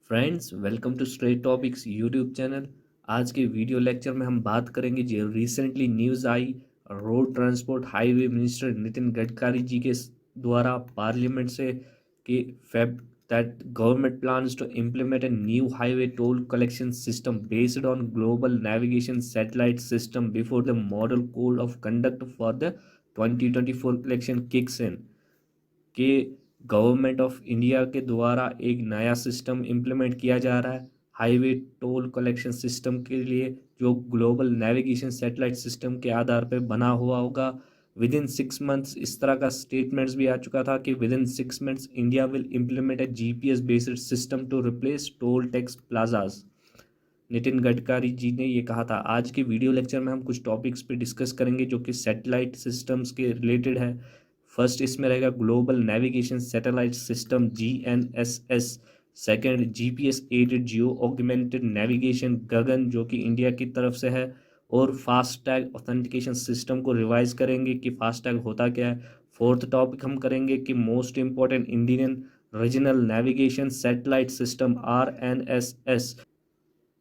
Friends, welcome to straight topics YouTube channel. आज के video lecture में हम बात करेंगे जो रिसेंटली न्यूज़ आई। Road transport highway minister Nitin Gadkari ji के द्वारा पार्लियामेंट से कि फेब that government plans to implement a new highway toll collection system based on global navigation satellite system before the model code of conduct for the 2024 election kicks in कि government of India के द्वारा एक नया system implement किया जा रहा है highway toll collection system के लिए, जो ग्लोबल नेविगेशन सैटेलाइट सिस्टम के आधार पर बना हुआ होगा। विद इन 6 मंथ्स इस तरह का स्टेटमेंट्स भी आ चुका था कि within 6 months India will implement a GPS based system to replace toll tax plazas. Nitin Gadkari ji ने ये कहा था। आज के वीडियो लेक्चर में हम कुछ टॉपिक्स पे डिस्कस करेंगे जो कि सैटेलाइट सिस्टम्स के रिलेटेड है। फर्स्ट इसमें रहेगा global navigation satellite system GNSS। Second GPS aided geo augmented navigation GAGAN जो कि इंडिया की तरफ से है। और फास्टैग ऑथेंटिकेशन सिस्टम को रिवाइज करेंगे कि फास्टैग होता क्या है। फोर्थ टॉपिक हम करेंगे कि most important Indian regional navigation satellite system RNSS।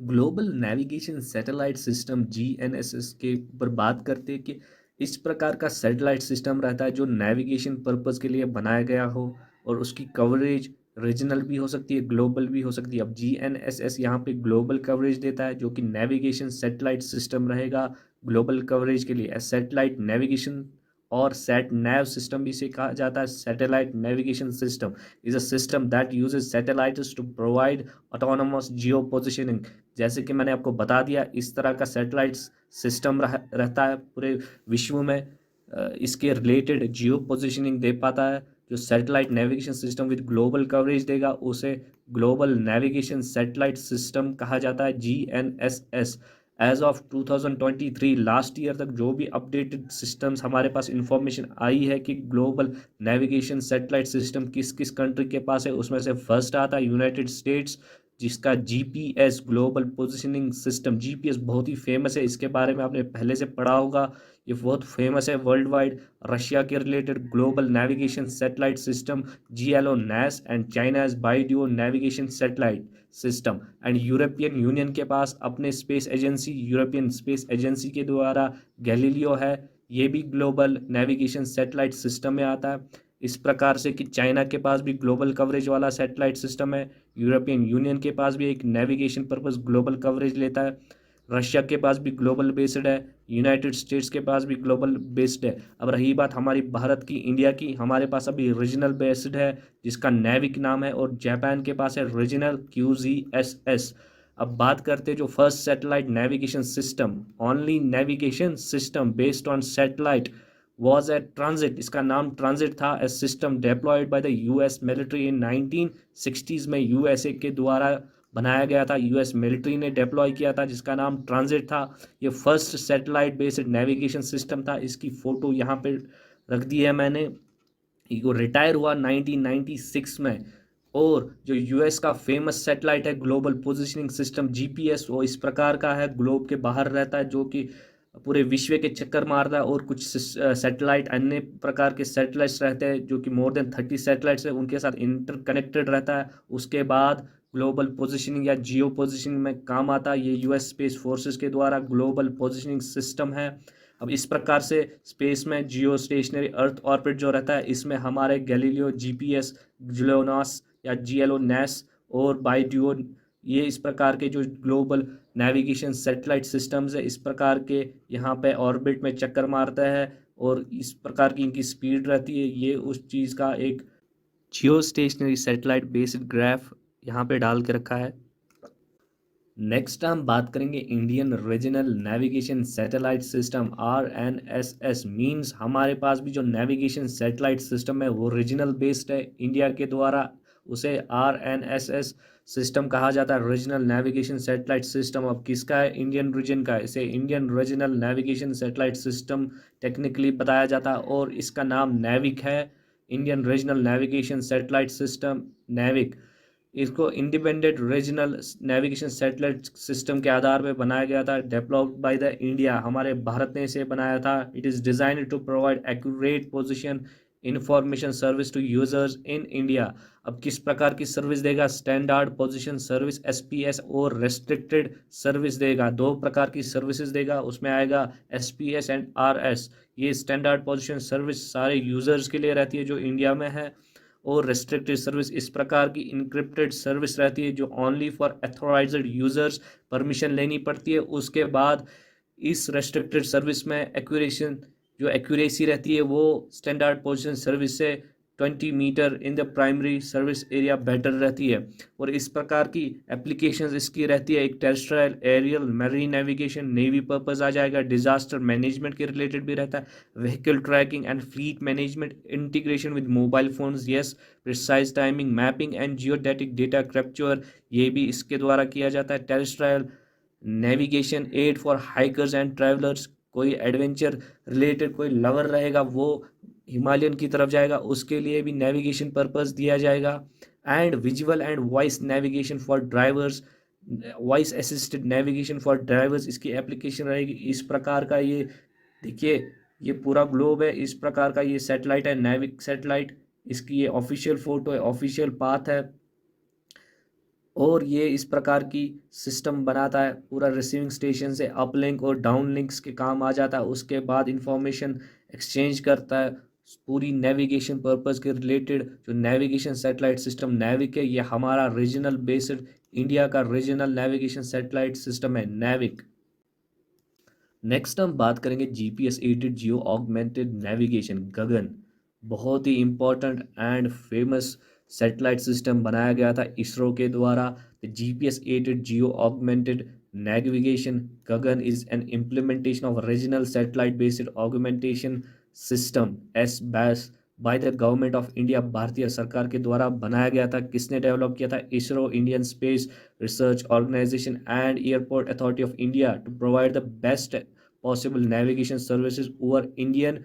Global navigation satellite system GNSS के ऊपर बात करते हैं कि इस प्रकार का सैटेलाइट सिस्टम रहता है जो नेविगेशन पर्पस के लिए बनाया गया हो और उसकी कवरेज रीजनल भी हो सकती है, ग्लोबल भी हो सकती है। अब GNSS यहाँ पे ग्लोबल कवरेज देता है जो कि नेविगेशन सैटेलाइट सिस्टम रहेगा ग्लोबल कवरेज के लिए। सैटेलाइट नेविगेशन और सैट नैव सिस्टम भी इसे कहा जाता है। Satellite navigation system is a system that uses satellites to provide autonomous geo positioning. जैसे कि मैंने आपको बता दिया, इस तरह का सैटेलाइट सिस्टम रहता है पूरे विश्व में। इसके रिलेटेड जियो पोजिशनिंग दे पाता है। जो satellite navigation system with global coverage देगा उसे ग्लोबल नेविगेशन सैटेलाइट सिस्टम कहा जाता है, GNSS। As of 2023 last year तक जो भी अपडेटेड सिस्टम्स हमारे पास इंफॉर्मेशन आई है कि ग्लोबल नेविगेशन सैटेलाइट सिस्टम किस किस कंट्री के पास है, उसमें से फर्स्ट आता है यूनाइटेड स्टेट्स, जिसका GPS global positioning system. GPS बहुत ही फेमस है, इसके बारे में आपने पहले से पढ़ा होगा, ये बहुत फेमस है वर्ल्ड वाइड। रशिया के related global navigation satellite system GLONASS and China's BeiDou navigation satellite system. And European Union के पास अपने space agency, European space agency के द्वारा गैलीलियो है, ये भी ग्लोबल नेविगेशन सैटेलाइट सिस्टम में आता है। इस प्रकार से कि चाइना के पास भी ग्लोबल कवरेज वाला सैटेलाइट सिस्टम है, यूरोपियन यूनियन के पास भी एक नेविगेशन पर्पस ग्लोबल कवरेज लेता है, रशिया के पास भी ग्लोबल बेस्ड है, यूनाइटेड स्टेट्स के पास भी ग्लोबल बेस्ड है। अब रही बात हमारी भारत की, इंडिया की, हमारे पास अभी रीजनल बेस्ड है जिसका नेविक नाम है, और जापान के पास है रीजनल QGSS। अब बात करते हैं जो first satellite navigation system, only navigation system based on satellite was at Transit. इसका नाम ट्रांजिट था। A system deployed by the US military in 1960s में USA के द्वारा बनाया गया था, US मिलिट्री ने डिप्लॉय किया था, जिसका नाम ट्रांजिट था। ये first satellite based navigation system था। इसकी फ़ोटो यहाँ पे रख दी है मैंने। ये रिटायर हुआ 1996 में। और जो US का फेमस सैटेलाइट है ग्लोबल पोजिशनिंग सिस्टम GPS, वो इस प्रकार का है, ग्लोब के बाहर रहता है, जो कि पूरे विश्व के चक्कर मारता है। और कुछ सैटेलाइट अन्य प्रकार के सैटेलाइट्स रहते हैं जो कि मोर देन 30 सैटेलाइट्स है, उनके साथ इंटरकनेक्टेड रहता है। उसके बाद ग्लोबल पोजिशनिंग या जियो पोजिशनिंग में काम आता है। ये US स्पेस फोर्सेस के द्वारा ग्लोबल पोजिशनिंग सिस्टम है। अब इस प्रकार से स्पेस में जियो स्टेशनरी अर्थ ऑर्बिट जो रहता है, इसमें हमारे गैलीलियो GPS, GLONASS या GLONASS और बाइडियो, ये इस प्रकार के जो ग्लोबल नेविगेशन सैटेलाइट सिस्टम्स है, इस प्रकार के यहाँ पे ऑर्बिट में चक्कर मारता है और इस प्रकार की इनकी स्पीड रहती है। ये उस चीज़ का एक जियो स्टेशनरी सैटेलाइट बेस्ड ग्राफ यहाँ पे डाल के रखा है। नेक्स्ट हम बात करेंगे Indian regional navigation satellite system RNSS। Means हमारे पास भी जो नेविगेशन सैटेलाइट सिस्टम है वो रीजनल बेस्ड है इंडिया के द्वारा, उसे RNSS सिस्टम कहा जाता है, रीजनल नेविगेशन सैटेलाइट सिस्टम। अब किसका है? इंडियन रीजन का है। इसे Indian regional navigation satellite system technically बताया जाता है और इसका नाम नेविक है, Indian regional navigation satellite system NavIC. इसको independent regional navigation satellite system के आधार पर बनाया गया था, डेवलप्ड बाय द इंडिया, हमारे भारत ने इसे बनाया था। It is designed to provide accurate position information service to users in India. अब किस प्रकार की सर्विस देगा? स्टैंडर्ड पोजीशन सर्विस एसपीएस और रेस्ट्रिक्टेड सर्विस देगा। दो प्रकार की सर्विसेज देगा, उसमें आएगा एसपीएस एंड आरएस। ये स्टैंडर्ड पोजीशन सर्विस सारे यूजर्स के लिए रहती है जो इंडिया में है, और रेस्ट्रिक्टेड सर्विस इस प्रकार की इनक्रिप्टेड सर्विस रहती है जो only for authorised users permission लेनी पड़ती है। उसके बाद इस रेस्ट्रिक्टेड सर्विस में एक्यूरेशन जो एक्यूरेसी रहती है वो स्टैंडर्ड पोजीशन सर्विस से 20 metre in the primary service area better रहती है। और इस प्रकार की एप्लीकेशंस इसकी रहती है, एक terrestrial, aerial, marine navigation, navy purpose आ जाएगा, डिजास्टर मैनेजमेंट के रिलेटेड भी रहता है, vehicle tracking and fleet management, integration with mobile phones, yes, precise timing, mapping and geodetic data capture, ये भी इसके द्वारा किया जाता है। Terrestrial navigation aid for hikers and travellers, कोई एडवेंचर रिलेटेड कोई लवर रहेगा वो हिमालयन की तरफ जाएगा, उसके लिए भी नेविगेशन पर्पस दिया जाएगा। And visual and voice navigation for drivers, voice assisted navigation for drivers इसकी एप्लीकेशन रहेगी। इस प्रकार का ये देखिए, ये पूरा ग्लोब है, इस प्रकार का ये सैटेलाइट है, नेविक सैटेलाइट, इसकी ये ऑफिशियल फोटो है, ऑफिशियल पाथ है, और ये इस प्रकार की सिस्टम बनाता है। पूरा रिसीविंग स्टेशन से अपलिंक और डाउनलिंक्स के काम आ जाता है, उसके बाद इंफॉर्मेशन एक्सचेंज करता है पूरी नेविगेशन पर्पस के रिलेटेड। जो नेविगेशन सैटेलाइट सिस्टम नेविक है, ये हमारा रीजनल बेस्ड इंडिया का रीजनल नेविगेशन सैटेलाइट सिस्टम है नेविक। नेक्स्ट हम बात करेंगे GPS aided geo augmented navigation GAGAN. बहुत ही important and famous satellite system बनाया गया था इसरो के द्वारा। GPS aided geo augmented navigation GAGAN is an implementation of regional satellite based augmentation system SBAS by the government of India. भारतीय सरकार के द्वारा बनाया गया था। किसने डेवलप किया था? ISRO, Indian Space Research Organisation and Airport Authority of India to provide the best possible navigation services over Indian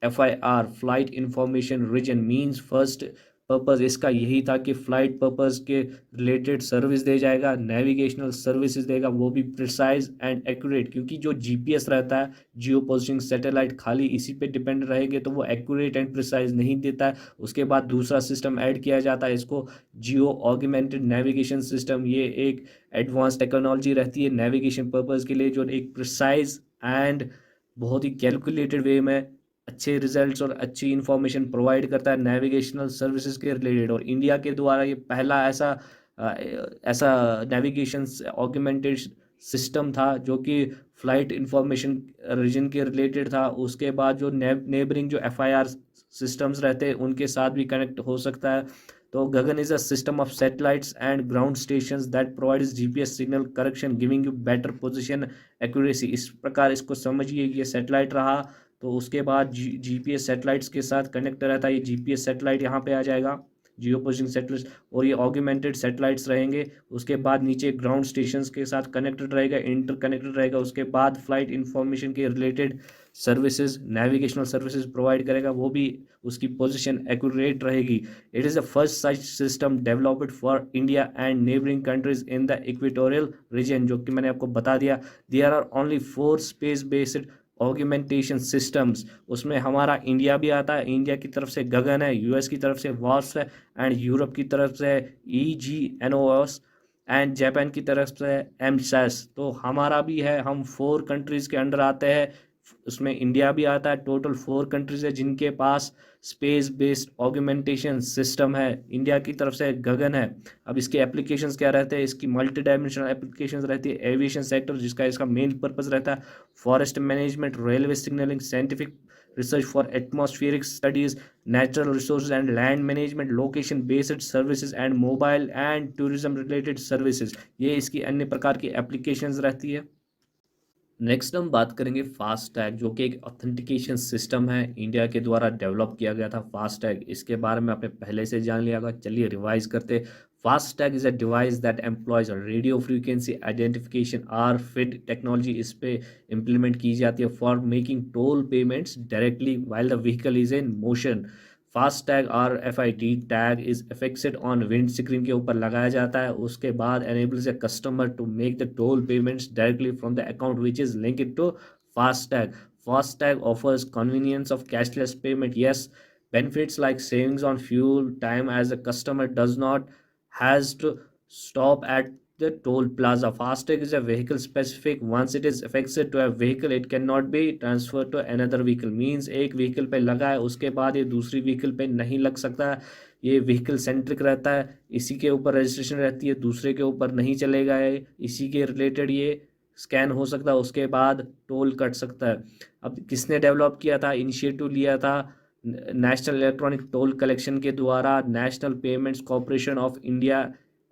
FIR flight information region. Means first purpose इसका यही था कि फ्लाइट पर्पस के रिलेटेड सर्विस दे जाएगा, नेविगेशनल सर्विसेज देगा, वो भी प्रिसाइज एंड एक्यूरेट, क्योंकि जो जीपीएस रहता है, जियो पोजिशनिंग सैटेलाइट, खाली इसी पे डिपेंड रहेंगे तो वो एक्यूरेट एंड प्रिसाइज नहीं देता है। उसके बाद दूसरा सिस्टम ऐड किया जाता है इसको, जियो ऑगमेंटेड नेविगेशन सिस्टम। ये एक एडवांस टेक्नोलॉजी रहती है नेविगेशन पर्पस के लिए, जो एक प्रिसाइज एंड बहुत ही कैलकुलेटेड वे में अच्छे रिजल्ट्स और अच्छी इंफॉर्मेशन प्रोवाइड करता है नेविगेशनल सर्विसेज के रिलेटेड। और इंडिया के द्वारा ये पहला ऐसा नेविगेशन ऑगमेंटेड सिस्टम था जो कि फ्लाइट इंफॉर्मेशन रीजन के रिलेटेड था। उसके बाद जो नेबरिंग जो एफआईआर सिस्टम्स रहते हैं उनके साथ भी कनेक्ट हो सकता है। तो GAGAN is a system of satellites and ground stations that provides GPS signal correction giving you better position accuracy. इस प्रकार इसको समझिए, ये सैटेलाइट रहा, तो उसके बाद जीपीएस सैटेलाइट्स के साथ कनेक्ट रहता है। ये जीपीएस सैटेलाइट यहाँ पे आ जाएगा, जियो पोजिशनिंग सैटेलाइट्स, और ये ऑगमेंटेड सैटेलाइट्स रहेंगे। उसके बाद नीचे ग्राउंड स्टेशंस के साथ कनेक्टेड रहेगा, इंटर कनेक्टेड रहेगा। उसके बाद फ्लाइट इंफॉर्मेशन के related services, navigational services provide करेगा, वो भी उसकी पोजीशन एक्यूरेट रहेगी। It is the first such system developed for India and neighbouring countries in the equatorial region, जो कि मैंने आपको बता दिया। There are only 4 space based augmentation systems. उसमें हमारा इंडिया भी आता है, इंडिया की तरफ से गगन है, यूएस की तरफ से वास्प है, एंड यूरोप की तरफ से EGNOS, एंड जापान की तरफ से एमसैस। तो हमारा भी है, हम 4 कंट्रीज़ के अंडर आते हैं, उसमें इंडिया भी आता है। टोटल 4 कंट्रीज है जिनके पास स्पेस बेस्ड ऑगमेंटेशन सिस्टम है। इंडिया की तरफ से गगन है। अब इसके एप्लीकेशंस क्या रहते हैं? इसकी मल्टी डायमेंशनल एप्लीकेशंस रहती है। एविएशन सेक्टर, जिसका इसका मेन पर्पस रहता है, forest management, railway signalling, scientific research for atmospheric studies, natural resource and land management, location based services and mobile and tourism related services. ये इसकी अन्य प्रकार की एप्लीकेशंस रहती है। नेक्स्ट हम बात करेंगे फास्टैग, जो कि एक ऑथेंटिकेशन सिस्टम है, इंडिया के द्वारा डेवलप किया गया था फास्टैग। इसके बारे में आपने पहले से जान लिया होगा, चलिए रिवाइज करते। FASTag is a device that employs radio frequency identification RFID technology इस पे इम्प्लीमेंट की जाती है for making toll payments directly while the vehicle is in motion. FASTag RFID tag is affixed on windscreen के ऊपर लगाया जाता है। उसके बाद enables a customer to make the toll payments directly from the account which is linked to FASTag. FASTag offers convenience of cashless payment, yes, benefits like savings on fuel time as the customer does not has to stop at the toll plaza. Fastag is a vehicle specific. Once it is affixed to a vehicle, it cannot be transferred to another vehicle. Means एक vehicle पे लगा है, उसके बाद ये दूसरी vehicle पे नहीं लग सकता। ये vehicle centric रहता है, इसी के ऊपर registration रहती है, दूसरे के ऊपर नहीं चलेगा। है इसी के related ये स्कैन हो सकता है, उसके बाद टोल कट सकता है। अब किसने डेवलप किया था, इनिशिएटिव लिया था नेशनल इलेक्ट्रॉनिक टोल कलेक्शन के द्वारा, national payments corporation of India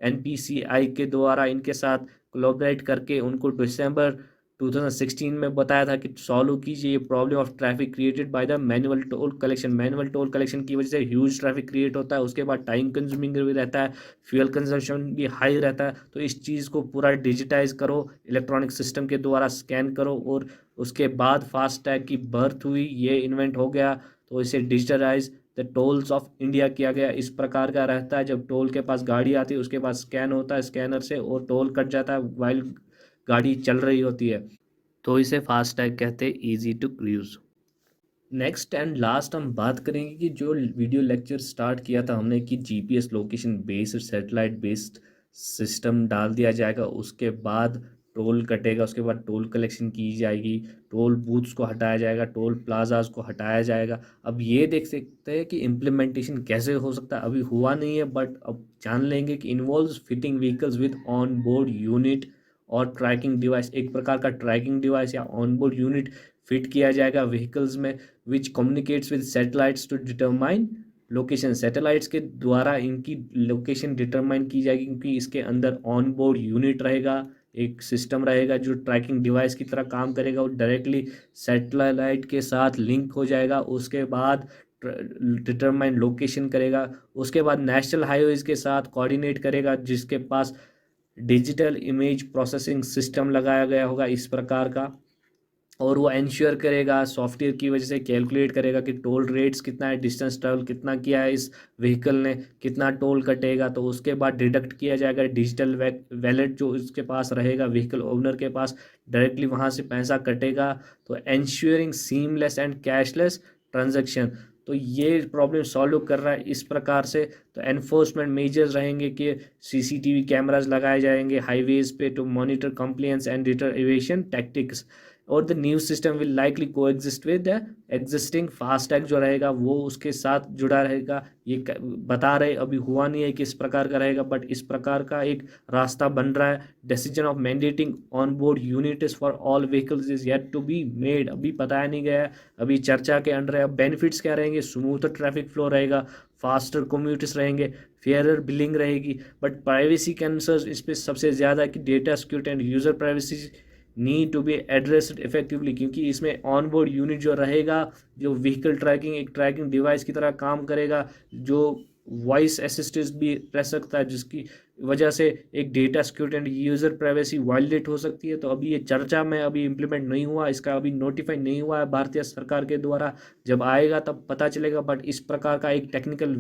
NPCI के द्वारा। इनके साथ कोलैबोरेट करके उनको दिसंबर 2016 में बताया था कि सॉल्व कीजिए ये problem of traffic created by the manual toll collection. Manual toll collection की वजह से ह्यूज ट्रैफिक क्रिएट होता है, उसके बाद टाइम कंज्यूमिंग भी रहता है, फ्यूल कंजम्पशन भी हाई रहता है। तो इस चीज़ को पूरा डिजिटाइज करो, इलेक्ट्रॉनिक सिस्टम के द्वारा स्कैन करो। और उसके बाद फास्टैग की बर्थ हुई, ये इन्वेंट हो गया, तो इसे digitalize the tolls of India किया गया। इस प्रकार का रहता है, जब टोल के पास गाड़ी आती है उसके बाद स्कैन होता है स्कैनर से और टोल कट जाता है वाइल गाड़ी चल रही होती है, तो इसे फास्टैग कहते हैं, easy to use. Next and last हम बात करेंगे कि जो वीडियो लेक्चर स्टार्ट किया था हमने कि GPS location based satellite based system डाल दिया जाएगा, उसके बाद टोल कटेगा, उसके बाद टोल कलेक्शन की जाएगी, टोल बूथ्स को हटाया जाएगा, टोल प्लाजाज को हटाया जाएगा। अब ये देख सकते हैं कि इम्प्लीमेंटेशन कैसे हो सकता है, अभी हुआ नहीं है, बट अब जान लेंगे कि involves fitting vehicles with on board unit और ट्रैकिंग डिवाइस। एक प्रकार का ट्रैकिंग डिवाइस या ऑन बोर्ड यूनिट फिट किया जाएगा व्हीकल्स में, which communicates with satellites to determine location. Satellites के द्वारा इनकी लोकेशन डिटरमाइन की जाएगी, क्योंकि इसके अंदर ऑन बोर्ड यूनिट रहेगा, एक सिस्टम रहेगा जो ट्रैकिंग डिवाइस की तरह काम करेगा और डायरेक्टली सैटेलाइट के साथ लिंक हो जाएगा। उसके बाद डिटरमाइन लोकेशन करेगा, उसके बाद नेशनल हाईवेज के साथ कोऑर्डिनेट करेगा, जिसके पास डिजिटल इमेज प्रोसेसिंग सिस्टम लगाया गया होगा इस प्रकार का, और वो इंश्योर करेगा, सॉफ्टवेयर की वजह से कैलकुलेट करेगा कि टोल रेट्स कितना है, डिस्टेंस ट्रैवल कितना किया है इस व्हीकल ने, कितना टोल कटेगा। तो उसके बाद डिडक्ट किया जाएगा डिजिटल वैलेट जो इसके पास रहेगा व्हीकल ओनर के पास, डायरेक्टली वहाँ से पैसा कटेगा। तो ensuring seamless and cashless transaction. तो ये प्रॉब्लम सॉल्व कर रहा है इस प्रकार से। तो एनफोर्समेंट मेजर्स रहेंगे कि सीसीटीवी कैमराज लगाए जाएंगे हाईवेज पे to monitor complaints and deter evasion tactics, और the new system will likely coexist with the existing FASTag जो रहेगा वो उसके साथ जुड़ा रहेगा। ये बता रहे अभी हुआ नहीं है कि इस प्रकार का रहेगा, बट इस प्रकार का एक रास्ता बन रहा है। Decision of mandating on board units for all vehicles is yet to be made, अभी बताया नहीं गया है, अभी चर्चा के अंडर है। अब बेनिफिट्स क्या रहेंगे, स्मूथ ट्रैफिक फ्लो रहेगा, फास्टर कम्यूटर्स रहेंगे, फेयरर बिलिंग रहेगी, बट प्राइवेसी कंसर्न्स इस पर सबसे ज़्यादा कि data security and user privacy need to be addressed effectively, क्योंकि इसमें ऑन बोर्ड यूनिट जो रहेगा, जो व्हीकल ट्रैकिंग एक ट्रैकिंग डिवाइस की तरह काम करेगा, जो वॉइस असिस्टेंस भी रह सकता है, जिसकी वजह से एक data security and user privacy violate हो सकती है। तो अभी ये चर्चा में अभी इम्प्लीमेंट नहीं हुआ, इसका अभी नोटिफाई नहीं हुआ है भारतीय सरकार के द्वारा, जब आएगा तब पता चलेगा। बट इस प्रकार का एक टेक्निकल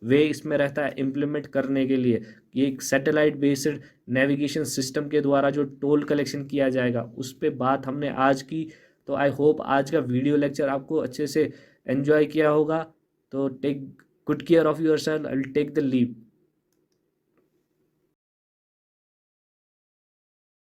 वे इसमें रहता है इम्प्लीमेंट करने के लिए। ये एक सैटेलाइट बेस्ड नेविगेशन सिस्टम के द्वारा जो टोल कलेक्शन किया जाएगा उस पर बात हमने आज की। तो आई होप आज का वीडियो लेक्चर आपको अच्छे से एंजॉय किया होगा। तो take good care of yourself. I will take the leave.